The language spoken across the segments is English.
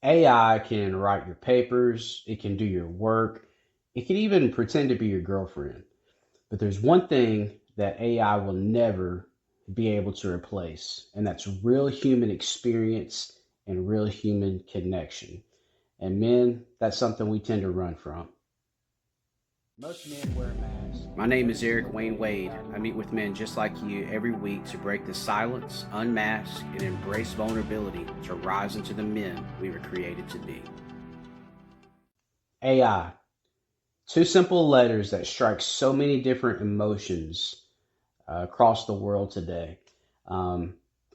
AI can write your papers, it can do your work, it can even pretend to be your girlfriend. But there's one thing that AI will never be able to replace, and that's real human experience and real human connection. And men, that's something we tend to run from. Most men wear masks. My name is Eric Wayne Wade. I meet with men just like you every week to break the silence, unmask, and embrace vulnerability to rise into the men we were created to be. AI. Two simple letters that strike so many different emotions across the world today. Um,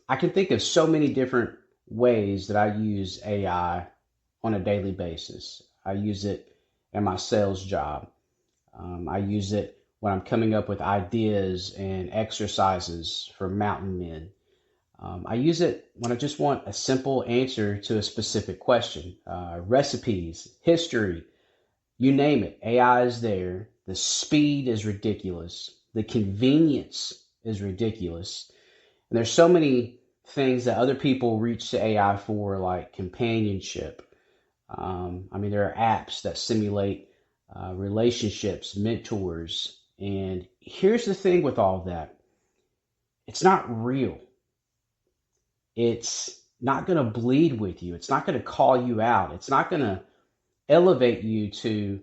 I can think of so many different ways that I use AI on a daily basis. I use it in my sales job. I use it when I'm coming up with ideas and exercises for mountain men. I use it when I just want a simple answer to a specific question. Recipes, history, you name it. AI is there. The speed is ridiculous. The convenience is ridiculous. And there's so many things that other people reach to AI for, like companionship. I mean, there are apps that simulate relationships, mentors. And here's the thing with all that, it's not real. It's not going to bleed with you. It's not going to call you out. It's not going to elevate you to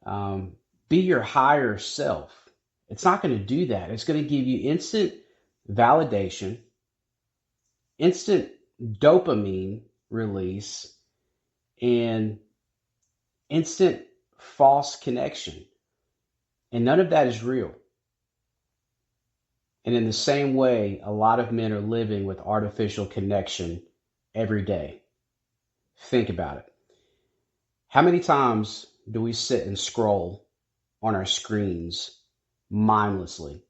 um, be your higher self. It's not going to do that. It's going to give you instant validation, instant dopamine release, and instant false connection. And none of that is real. And in the same way, a lot of men are living with artificial connection every day. Think about it. How many times do we sit and scroll on our screens mindlessly?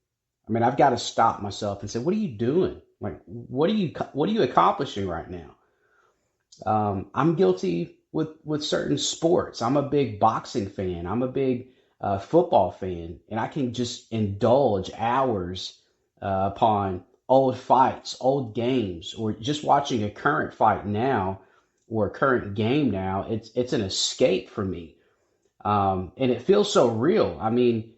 I mean, I've got to stop myself and say, "What are you doing? Like, what are you accomplishing right now?" I'm guilty with certain sports. I'm a big boxing fan. I'm a big football fan, and I can just indulge hours upon old fights, old games, or just watching a current fight now or a current game now. It's an escape for me, and it feels so real. I mean,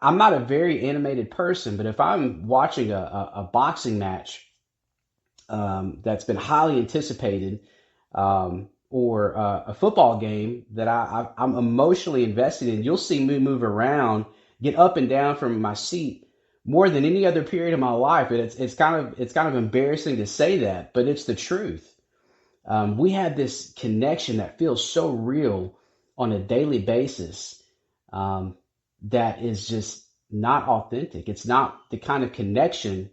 I'm not a very animated person, but if I'm watching a boxing match that's been highly anticipated, or a football game that I'm emotionally invested in, you'll see me move around, get up and down from my seat more than any other period of my life. And it's kind of embarrassing to say that, but it's the truth. We have this connection that feels so real on a daily basis, that is just not authentic. It's not the kind of connection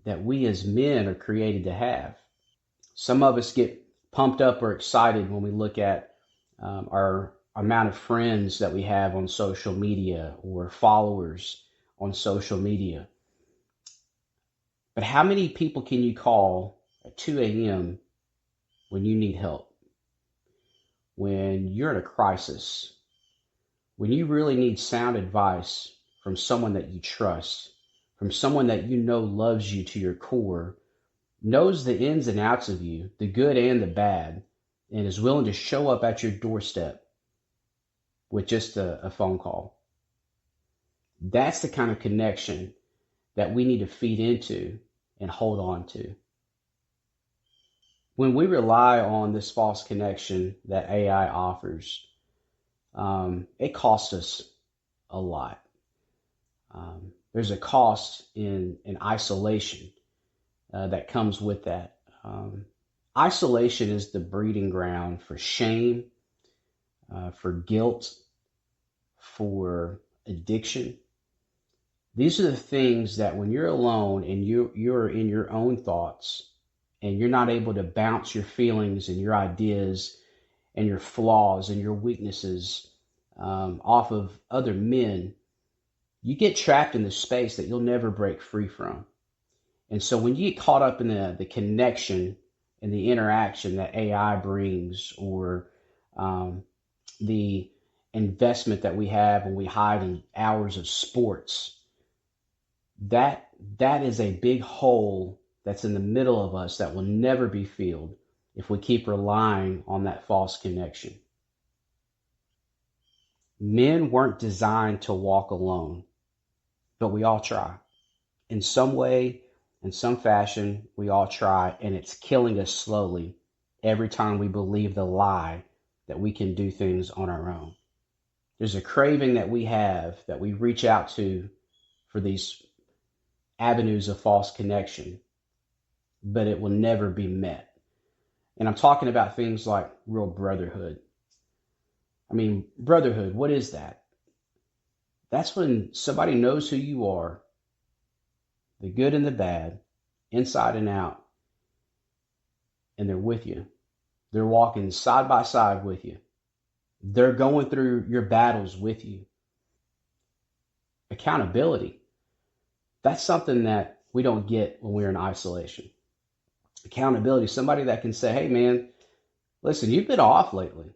that we as men are created to have. Some of us get pumped up or excited when we look at our amount of friends that we have on social media or followers on social media. But how many people can you call at 2 a.m. when you need help, when you're in a crisis, when you really need sound advice from someone that you trust, from someone that you know loves you to your core, knows the ins and outs of you, the good and the bad, and is willing to show up at your doorstep with just a phone call? That's the kind of connection that we need to feed into and hold on to. When we rely on this false connection that AI offers, it costs us a lot. There's a cost in isolation that comes with that. Isolation is the breeding ground for shame, for guilt, for addiction. These are the things that when you're alone and you're in your own thoughts and you're not able to bounce your feelings and your ideas and your flaws and your weaknesses off of other men, you get trapped in the space that you'll never break free from. And so when you get caught up in the connection and the interaction that AI brings, or the investment that we have when we hide in hours of sports, that that is a big hole that's in the middle of us that will never be filled. if we keep relying on that false connection. Men weren't designed to walk alone, but we all try. In some way, in some fashion, we all try, and it's killing us slowly every time we believe the lie that we can do things on our own. There's a craving that we have that we reach out to for these avenues of false connection, but it will never be met. And I'm talking about things like real brotherhood. I mean, brotherhood, what is that? That's when somebody knows who you are, the good and the bad, inside and out, and they're with you. They're walking side by side with you. They're going through your battles with you. Accountability. That's something that we don't get when we're in isolation. Accountability, somebody that can say, hey, man, listen, you've been off lately.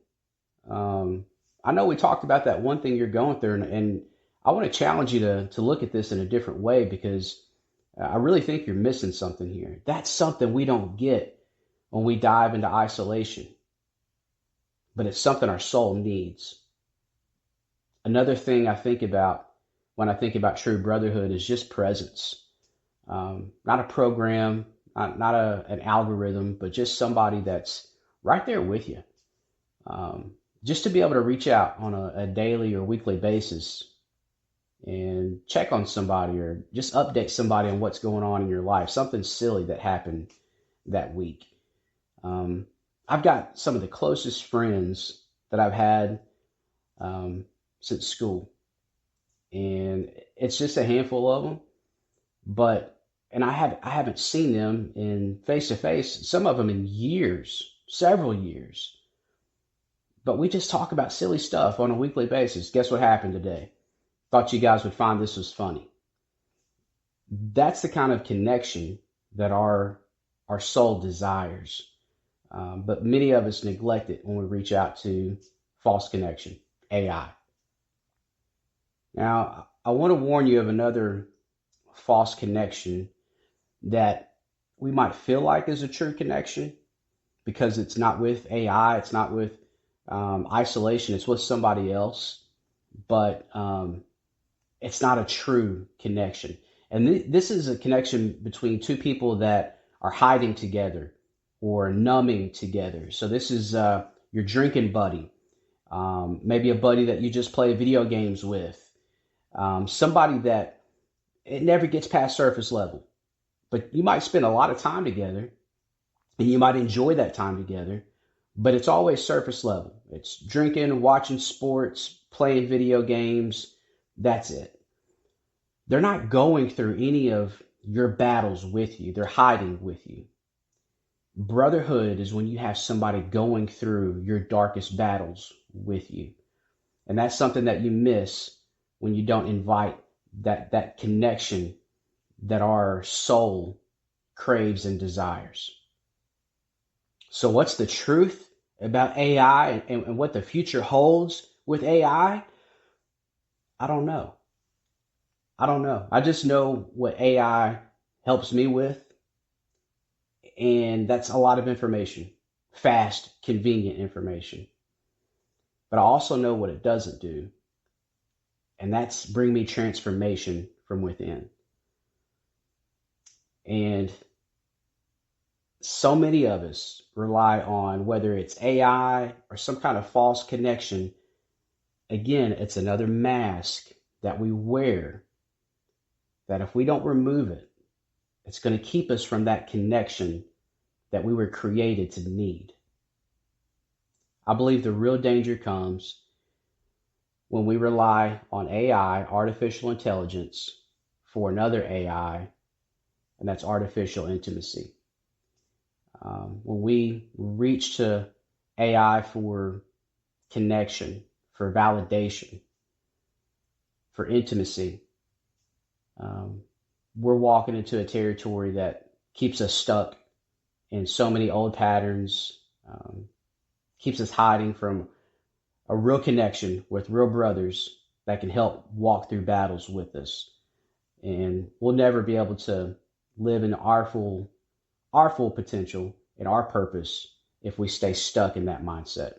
Um, I know we talked about that one thing you're going through, and I want to challenge you to look at this in a different way because I really think you're missing something here. That's something we don't get when we dive into isolation, but it's something our soul needs. Another thing I think about when I think about true brotherhood is just presence. Not a program, not an algorithm, but just somebody that's right there with you. Just to be able to reach out on a daily or weekly basis and check on somebody or just update somebody on what's going on in your life, something silly that happened that week. Um, I've got some of the closest friends that I've had since school, and it's just a handful of them. But and I haven't seen them in face to face, some of them in years, several years. But we just talk about silly stuff on a weekly basis. Guess what happened today? Thought you guys would find this was funny. That's the kind of connection that our soul desires. But many of us neglect it when we reach out to false connection, AI. Now, I want to warn you of another false connection that we might feel like is a true connection because it's not with AI, it's not with isolation, it's with somebody else, but it's not a true connection. And this is a connection between two people that are hiding together or numbing together. So this is your drinking buddy, maybe a buddy that you just play video games with, somebody that it never gets past surface level. But you might spend a lot of time together and you might enjoy that time together, but it's always surface level. It's drinking, watching sports, playing video games. That's it. They're not going through any of your battles with you. They're hiding with you. Brotherhood is when you have somebody going through your darkest battles with you. And that's something that you miss when you don't invite that connection that our soul craves and desires. So what's the truth about AI and what the future holds with AI? I don't know. I don't know. I just know what AI helps me with, and that's a lot of information, fast, convenient information. But I also know what it doesn't do, and that's bring me transformation from within. And so many of us rely on whether it's AI or some kind of false connection. Again, it's another mask that we wear that if we don't remove it, it's going to keep us from that connection that we were created to need. I believe the real danger comes when we rely on AI, artificial intelligence, for another AI, and that's artificial intimacy. When we reach to AI for connection, for validation, for intimacy, we're walking into a territory that keeps us stuck in so many old patterns, keeps us hiding from a real connection with real brothers that can help walk through battles with us. And we'll never be able to live in our full potential and our purpose if we stay stuck in that mindset.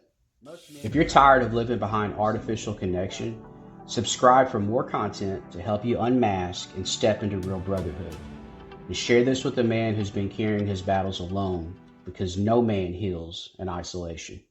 If you're tired of living behind artificial connection, subscribe for more content to help you unmask and step into real brotherhood. And share this with a man who's been carrying his battles alone, because no man heals in isolation.